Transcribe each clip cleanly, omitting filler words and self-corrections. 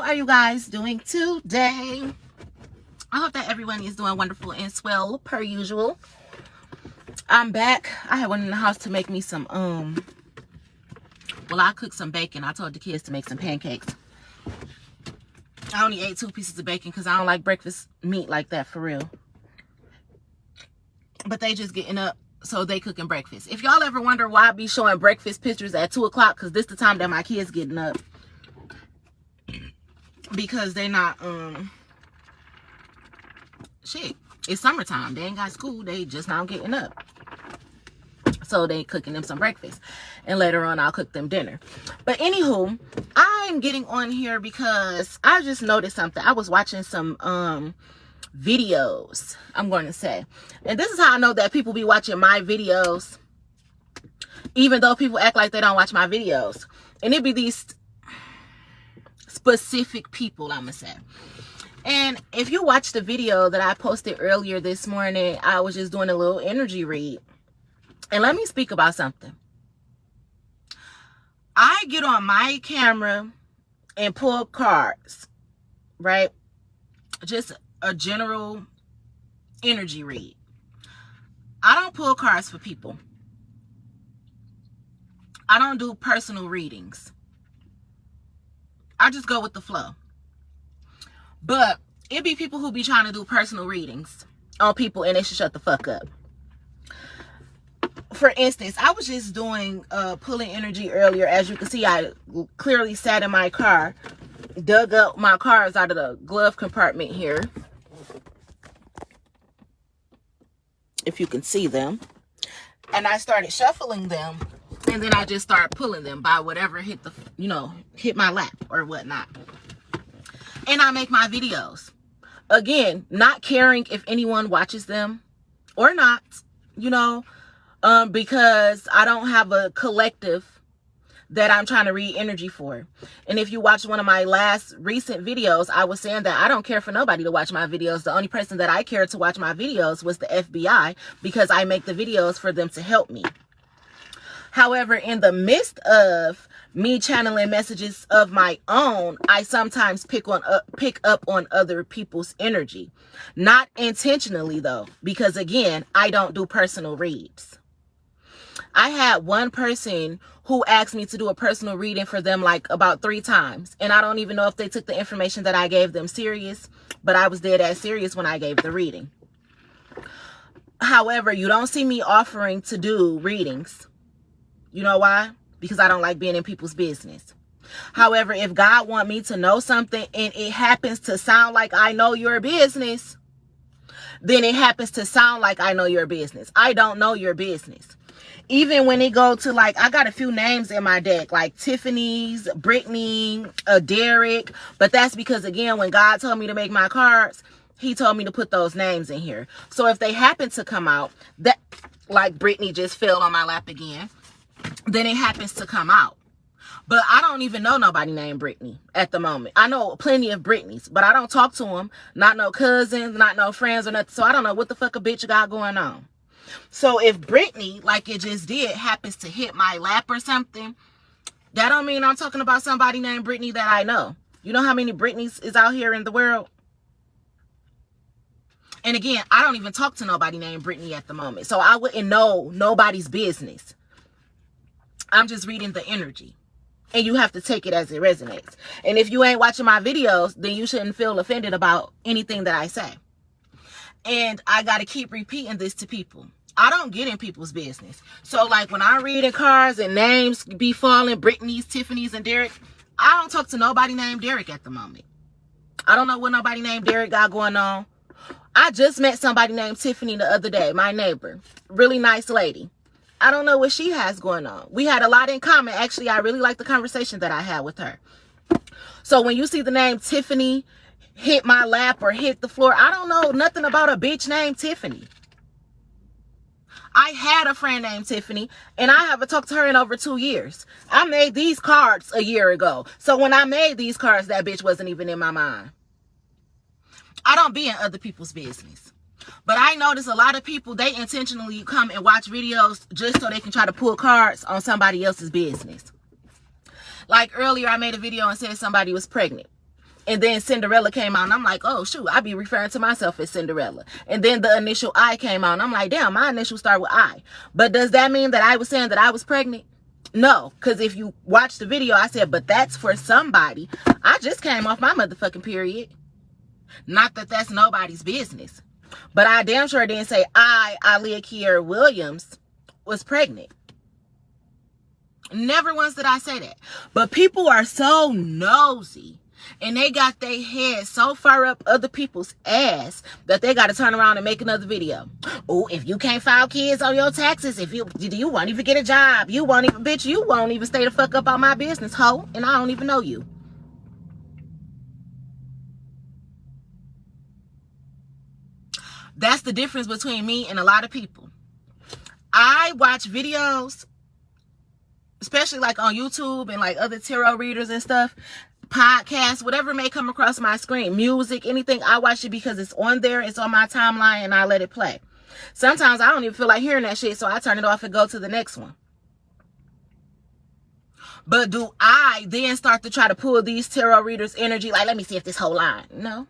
are you guys doing today? I hope that everyone is doing wonderful and swell per usual. I'm back. I had one in the house to make me some I cooked some bacon. I told the kids to make some pancakes. I only ate 2 pieces of bacon because I don't like breakfast meat like that, for real. But they just getting up, so they cooking breakfast. If y'all ever wonder why I be showing breakfast pictures at 2 o'clock, because this the time that my kids getting up. Because they not, shit, it's summertime. They ain't got school. They just now getting up. So they cooking them some breakfast. And later on, I'll cook them dinner. But anywho, I'm getting on here because I just noticed something. I was watching some videos, I'm going to say. And this is how I know that people be watching my videos, even though people act like they don't watch my videos. And it be these specific people, I'm going to say. And if you watch the video that I posted earlier this morning, I was just doing a little energy read. And let me speak about something. I get on my camera and pull cards, right? Just a general energy read. I don't pull cards for people. I don't do personal readings. I just go with the flow. But it be people who be trying to do personal readings on people and they should shut the fuck up. For instance, I was just doing pulling energy earlier. As you can see, I clearly sat in my car, dug up my cards out of the glove compartment here, if you can see them, and I started shuffling them, and then I just started pulling them by whatever hit the, hit my lap or whatnot. And I make my videos. Again, not caring if anyone watches them or not, because I don't have a collective that I'm trying to read energy for. And if you watch one of my last recent videos, I was saying that I don't care for nobody to watch my videos. The only person that I cared to watch my videos was the FBI, because I make the videos for them to help me. However, in the midst of me channeling messages of my own, I sometimes pick up on other people's energy. Not intentionally, though, because again, I don't do personal reads. I had one person who asked me to do a personal reading for them like about 3 times. And I don't even know if they took the information that I gave them serious, but I was dead ass serious when I gave the reading. However, you don't see me offering to do readings. You know why? Because I don't like being in people's business. However, if God wants me to know something and it happens to sound like I know your business, then it happens to sound like I know your business. I don't know your business. Even when it go to I got a few names in my deck, like Tiffany's, Brittany, Derek. But that's because, again, when God told me to make my cards, he told me to put those names in here. So if they happen to come out, that like Brittany just fell on my lap again, then it happens to come out. But I don't even know nobody named Brittany at the moment. I know plenty of Brittany's, but I don't talk to them. Not no cousins, not no friends or nothing. So I don't know what the fuck a bitch got going on. So if Brittany, like it just did, happens to hit my lap or something, that don't mean I'm talking about somebody named Brittany that I know. You know how many Brittany's is out here in the world? And again, I don't even talk to nobody named Brittany at the moment. So I wouldn't know nobody's business. I'm just reading the energy. And you have to take it as it resonates. And if you ain't watching my videos, then you shouldn't feel offended about anything that I say. And I got to keep repeating this to people. I don't get in people's business. So like when I'm reading cards and names be falling, Brittany's, Tiffany's, and Derek, I don't talk to nobody named Derek at the moment. I don't know what nobody named Derek got going on. I just met somebody named Tiffany the other day, my neighbor. Really nice lady. I don't know what she has going on. We had a lot in common. Actually, I really like the conversation that I had with her. So when you see the name Tiffany hit my lap or hit the floor, I don't know nothing about a bitch named Tiffany. I had a friend named Tiffany, and I haven't talked to her in over 2 years. I made these cards a year ago. So when I made these cards, that bitch wasn't even in my mind. I don't be in other people's business. But I notice a lot of people, they intentionally come and watch videos just so they can try to pull cards on somebody else's business. Like earlier, I made a video and said somebody was pregnant. And then Cinderella came out, and I'm like, oh, shoot, I be referring to myself as Cinderella. And then the initial I came out, and I'm like, damn, my initials start with I. But does that mean that I was saying that I was pregnant? No, because if you watch the video, I said, but that's for somebody. I just came off my motherfucking period. Not that that's nobody's business. But I damn sure didn't say I, Aaliyah Kiera Williams, was pregnant. Never once did I say that. But people are so nosy. And they got their head so far up other people's ass that they got to turn around and make another video. Oh, if you can't file kids on your taxes, if you won't even get a job, you won't even, bitch, you won't even stay the fuck up on my business, hoe, and I don't even know you. That's the difference between me and a lot of people. I watch videos, especially like on YouTube and like other tarot readers and stuff, podcasts, whatever may come across my screen, music, anything. I watch it because it's on there, it's on my timeline, and I let it play. Sometimes I don't even feel like hearing that shit, so I turn it off and go to the next one. But do I then start to try to pull these tarot readers' energy, like, let me see if this whole line? No.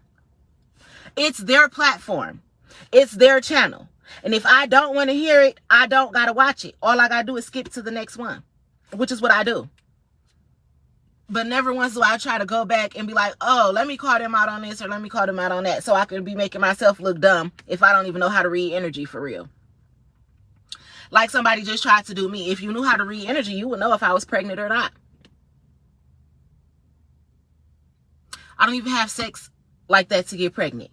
It's their platform. It's their channel. And if I don't want to hear it, I don't got to watch it. All I got to do is skip to the next one, which is what I do. But never once do I try to go back and be like, oh, let me call them out on this or let me call them out on that, so I could be making myself look dumb if I don't even know how to read energy for real. Like somebody just tried to do me. If you knew how to read energy, you would know if I was pregnant or not. I don't even have sex like that to get pregnant.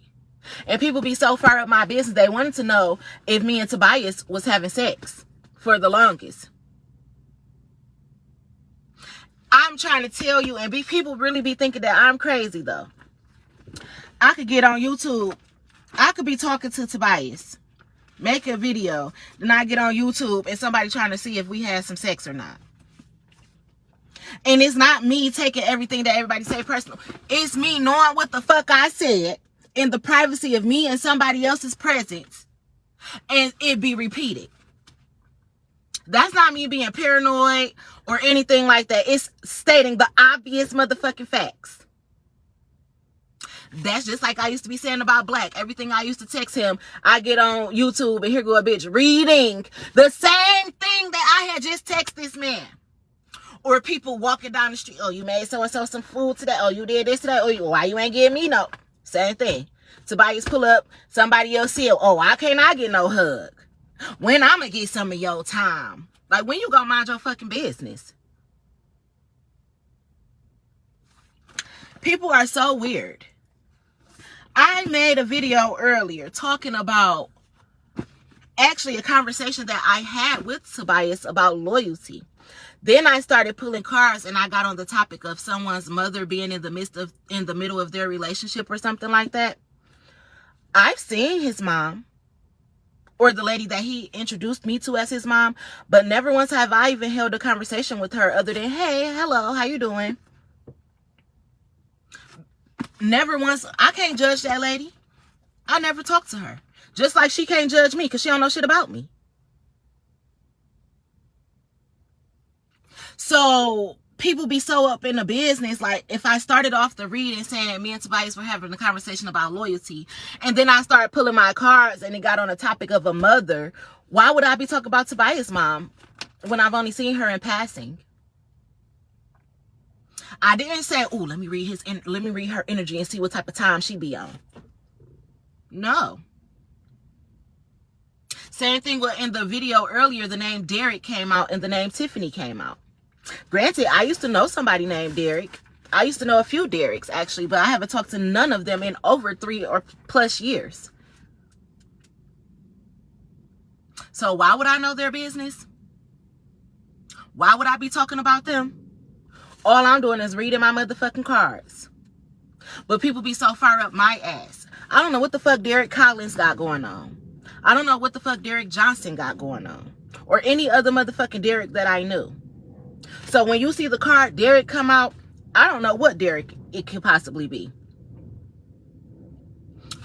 And people be so far up my business, they wanted to know if me and Tobias was having sex for the longest. I'm trying to tell you, and people really be thinking that I'm crazy though. I could get on YouTube. I could be talking to Tobias, make a video, then I get on YouTube and somebody trying to see if we had some sex or not. And it's not me taking everything that everybody say personal. It's me knowing what the fuck I said in the privacy of me and somebody else's presence, and it be repeated. That's not me being paranoid or anything like that. It's stating the obvious motherfucking facts. That's just like I used to be saying about Black. Everything I used to text him, I get on YouTube and here go a bitch reading the same thing that I had just texted this man. Or people walking down the street, oh, you made so-and-so some food today. Oh, you did this today. Oh, why you ain't getting me no? Same thing. Tobias pull up, somebody else see it. Oh, why can't I get no hug? When I'm gonna get some of your time? Like, when you gonna mind your fucking business? People are so weird. I made a video earlier talking about actually a conversation that I had with Tobias about loyalty. Then I started pulling cards and I got on the topic of someone's mother being in the middle of their relationship or something like that. I've seen his mom, or the lady that he introduced me to as his mom, but never once have I even held a conversation with her other than, hey, hello, how you doing? Never once. I can't judge that lady. I never talked to her. Just like she can't judge me because she don't know shit about me. So people be so up in the business. Like, if I started off the reading saying me and Tobias were having a conversation about loyalty, and then I started pulling my cards and it got on the topic of a mother, why would I be talking about Tobias' mom when I've only seen her in passing? I didn't say, oh, let me read her energy and see what type of time she be on. No. Same thing with in the video earlier, the name Derek came out and the name Tiffany came out. Granted, I used to know somebody named Derek. I used to know a few Dereks, actually, but I haven't talked to none of them in over 3 or plus years. So why would I know their business? Why would I be talking about them? All I'm doing is reading my motherfucking cards. But people be so far up my ass. I don't know what the fuck Derek Collins got going on. I don't know what the fuck Derek Johnson got going on. Or any other motherfucking Derek that I knew. So when you see the card Derek come out, I don't know what Derek it could possibly be.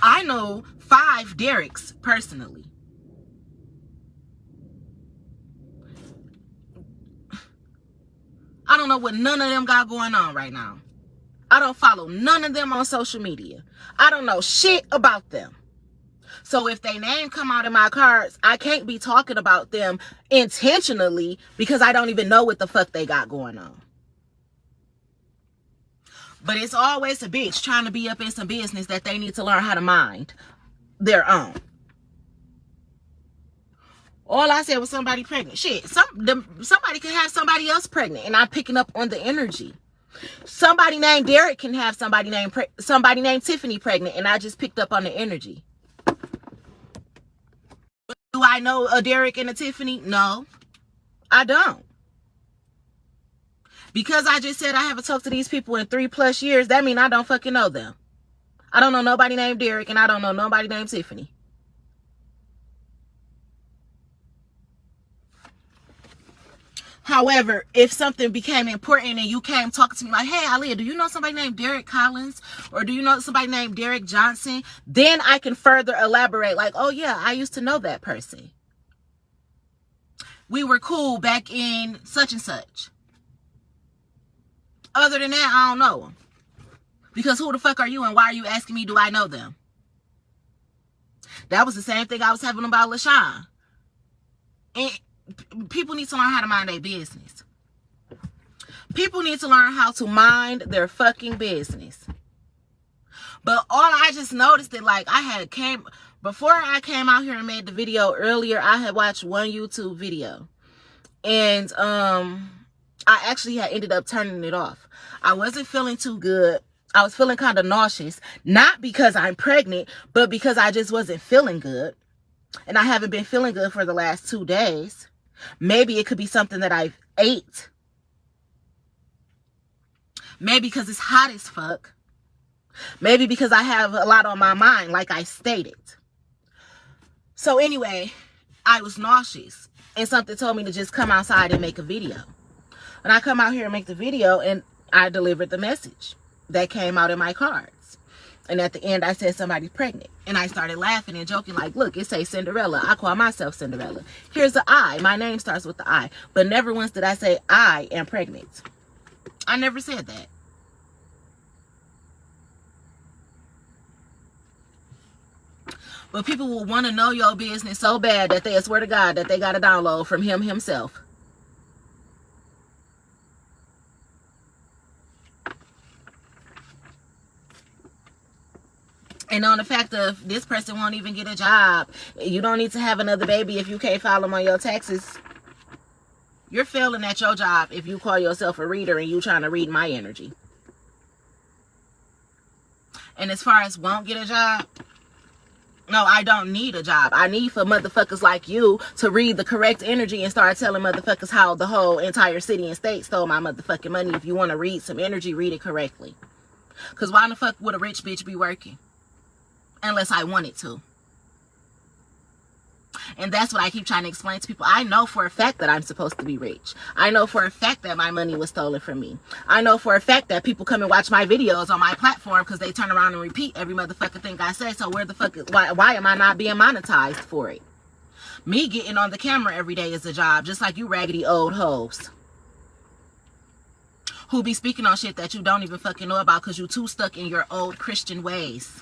I know 5 Dereks personally. I don't know what none of them got going on right now. I don't follow none of them on social media. I don't know shit about them. So if their name come out in my cards, I can't be talking about them intentionally because I don't even know what the fuck they got going on. But it's always a bitch trying to be up in some business that they need to learn how to mind their own. All I said was somebody pregnant. Shit, somebody can have somebody else pregnant, and I'm picking up on the energy. Somebody named Derek can have somebody named Tiffany pregnant, and I just picked up on the energy. Do I know a Derek and a Tiffany? No, I don't. Because I just said I haven't talked to these people in 3+ years, that means I don't fucking know them. I don't know nobody named Derek, and I don't know nobody named Tiffany. However, if something became important and you came talking to me like, hey, Aaliyah, do you know somebody named Derek Collins? Or do you know somebody named Derek Johnson? Then I can further elaborate like, oh yeah, I used to know that person. We were cool back in such and such. Other than that, I don't know them. Because who the fuck are you and why are you asking me, do I know them? That was the same thing I was having about LaShawn. And people need to learn how to mind their business. People need to learn how to mind their fucking business. But all I just noticed that like before I came out here and made the video earlier, I had watched one YouTube video. And I actually had ended up turning it off. I wasn't feeling too good. I was feeling kind of nauseous. Not because I'm pregnant, but because I just wasn't feeling good. And I haven't been feeling good for the last 2 days. Maybe it could be something that I've ate. Maybe because it's hot as fuck. Maybe because I have a lot on my mind, like I stated. So anyway, I was nauseous. And something told me to just come outside and make a video. And I come out here and make the video, and I delivered the message that came out in my cards. And at the end, I said somebody's pregnant. And I started laughing and joking like, look, it says Cinderella. I call myself Cinderella. Here's the I. My name starts with the I. But never once did I say I am pregnant. I never said that. But people will want to know your business so bad that they swear to God that they got a download from him himself. And on the fact of this person won't even get a job. You don't need to have another baby if you can't file them on your taxes. You're failing at your job if you call yourself a reader and you trying to read my energy. And as far as won't get a job, no, I don't need a job. I need for motherfuckers like you to read the correct energy and start telling motherfuckers how the whole entire city and state stole my motherfucking money. If you want to read some energy, read it correctly. Because why the fuck would a rich bitch be working? Unless I wanted to. And that's what I keep trying to explain to people. I know for a fact that I'm supposed to be rich. I know for a fact that my money was stolen from me. I know for a fact that people come and watch my videos on my platform because they turn around and repeat every motherfucking thing I say. So where the fuck, why am I not being monetized for it? Me getting on the camera every day is a job, just like you raggedy old hoes who be speaking on shit that you don't even fucking know about because you too stuck in your old Christian ways.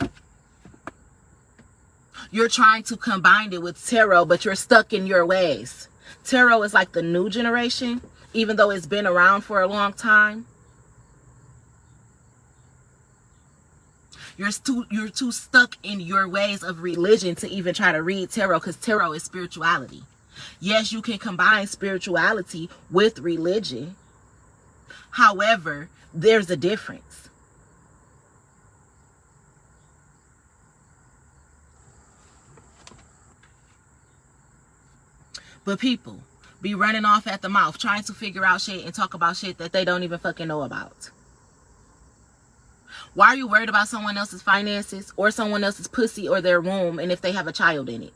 You're trying to combine it with tarot, but you're stuck in your ways. Tarot is like the new generation, even though it's been around for a long time. You're too stuck in your ways of religion to even try to read tarot, because tarot is spirituality. Yes, you can combine spirituality with religion. However, there's a difference. But people be running off at the mouth trying to figure out shit and talk about shit that they don't even fucking know about. Why are you worried about someone else's finances or someone else's pussy or their womb and if they have a child in it?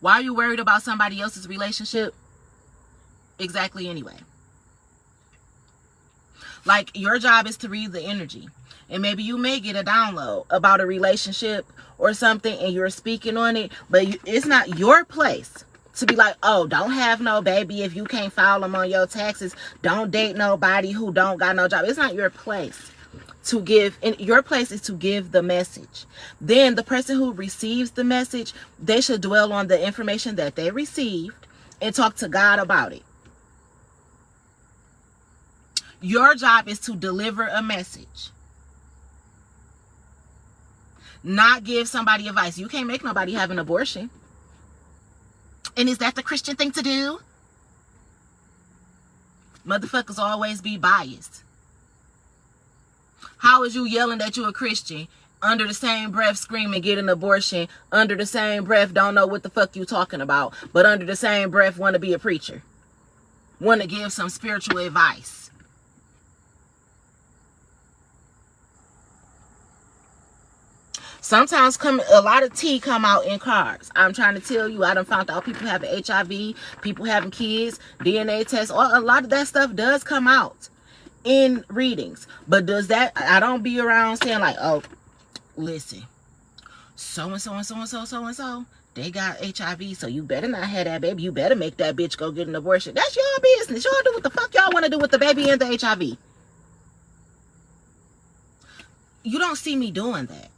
Why are you worried about somebody else's relationship? Exactly anyway. Like, your job is to read the energy. And maybe you may get a download about a relationship or something and you're speaking on it. But it's not your place to be like, oh, don't have no baby if you can't file them on your taxes. Don't date nobody who don't got no job. It's not your place to give. And your place is to give the message. Then the person who receives the message, they should dwell on the information that they received and talk to God about it. Your job is to deliver a message, not give somebody advice. You can't make nobody have an abortion. And is that the Christian thing to do? Motherfuckers always be biased. How is you yelling that you a Christian, under the same breath screaming get an abortion, under the same breath don't know what the fuck you talking about, but under the same breath want to be a preacher, want to give some spiritual advice? Sometimes a lot of tea come out in cards. I'm trying to tell you, I done found out people having HIV, people having kids, DNA tests, a lot of that stuff does come out in readings. But does that, I don't be around saying like, oh, listen, so-and-so and so-and-so, so-and-so, they got HIV, so you better not have that baby. You better make that bitch go get an abortion. That's your business. Y'all do what the fuck y'all want to do with the baby and the HIV. You don't see me doing that,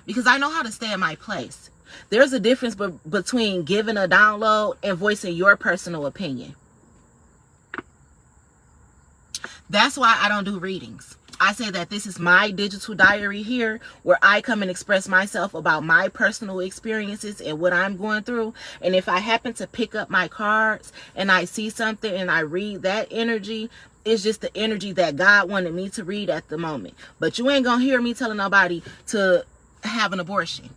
because I know how to stay in my place. There's a difference between giving a download and voicing your personal opinion. That's why I don't do readings. I say that this is my digital diary here, where I come and express myself about my personal experiences and what I'm going through. And if I happen to pick up my cards and I see something and I read that energy, it's just the energy that God wanted me to read at the moment. But you ain't gonna hear me telling nobody to have an abortion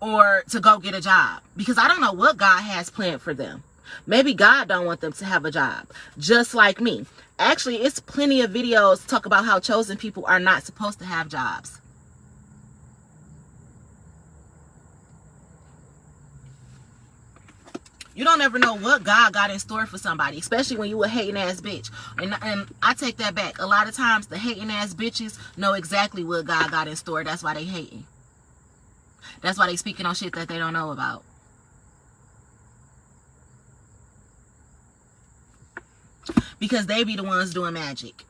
or to go get a job, because I don't know what God has planned for them. Maybe God don't want them to have a job, just like me. Actually, it's plenty of videos talk about how chosen people are not supposed to have jobs. You don't ever know what God got in store for somebody, especially when you a hating ass bitch. And I take that back. A lot of times the hating ass bitches know exactly what God got in store. That's why they hating. That's why they speaking on shit that they don't know about. Because they be the ones doing magic,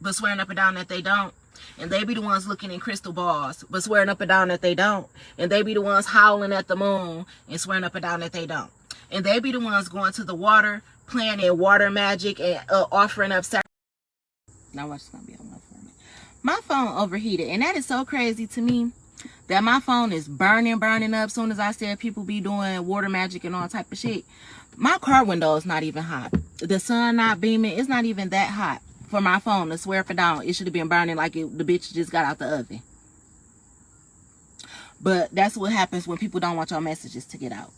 but swearing up and down that they don't. And they be the ones looking in crystal balls, but swearing up and down that they don't. And they be the ones howling at the moon and swearing up and down that they don't. And they be the ones going to the water, playing in water magic and offering up sacrifice. Now what's gonna be on my phone? My phone overheated, and that is so crazy to me that my phone is burning up. Soon as I said people be doing water magic and all type of shit, my car window is not even hot. The sun not beaming. It's not even that hot for my phone to swear up and down. It should have been burning like the bitch just got out the oven. But that's what happens when people don't want your messages to get out.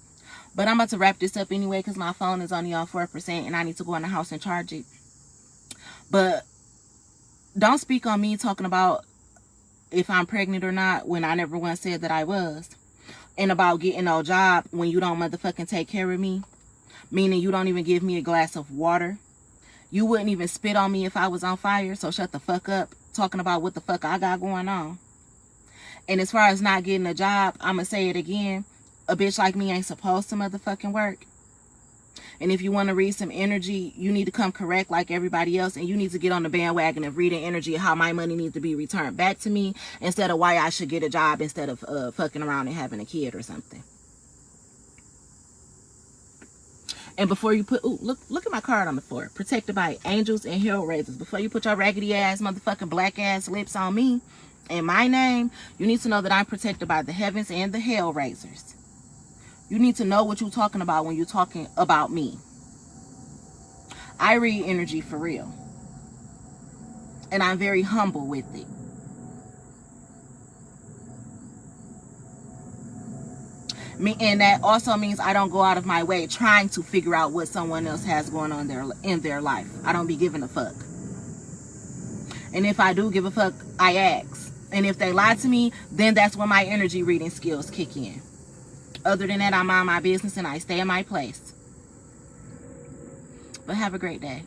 But I'm about to wrap this up anyway, because my phone is only on 4% and I need to go in the house and charge it. But don't speak on me talking about if I'm pregnant or not when I never once said that I was. And about getting no job when you don't motherfucking take care of me. Meaning you don't even give me a glass of water. You wouldn't even spit on me if I was on fire. So shut the fuck up talking about what the fuck I got going on. And as far as not getting a job, I'm going to say it again. A bitch like me ain't supposed to motherfucking work. And if you want to read some energy, you need to come correct like everybody else. And you need to get on the bandwagon of reading energy of how my money needs to be returned back to me, instead of why I should get a job instead of fucking around and having a kid or something. And before you put, ooh, look at my card on the floor. Protected by angels and hellraisers. Before you put your raggedy ass, motherfucking black ass lips on me and my name, you need to know that I'm protected by the heavens and the hellraisers. You need to know what you're talking about when you're talking about me. I read energy for real. And I'm very humble with it. And that also means I don't go out of my way trying to figure out what someone else has going on in their life. I don't be giving a fuck. And if I do give a fuck, I ask. And if they lie to me, then that's when my energy reading skills kick in. Other than that, I mind my business and I stay in my place. But have a great day.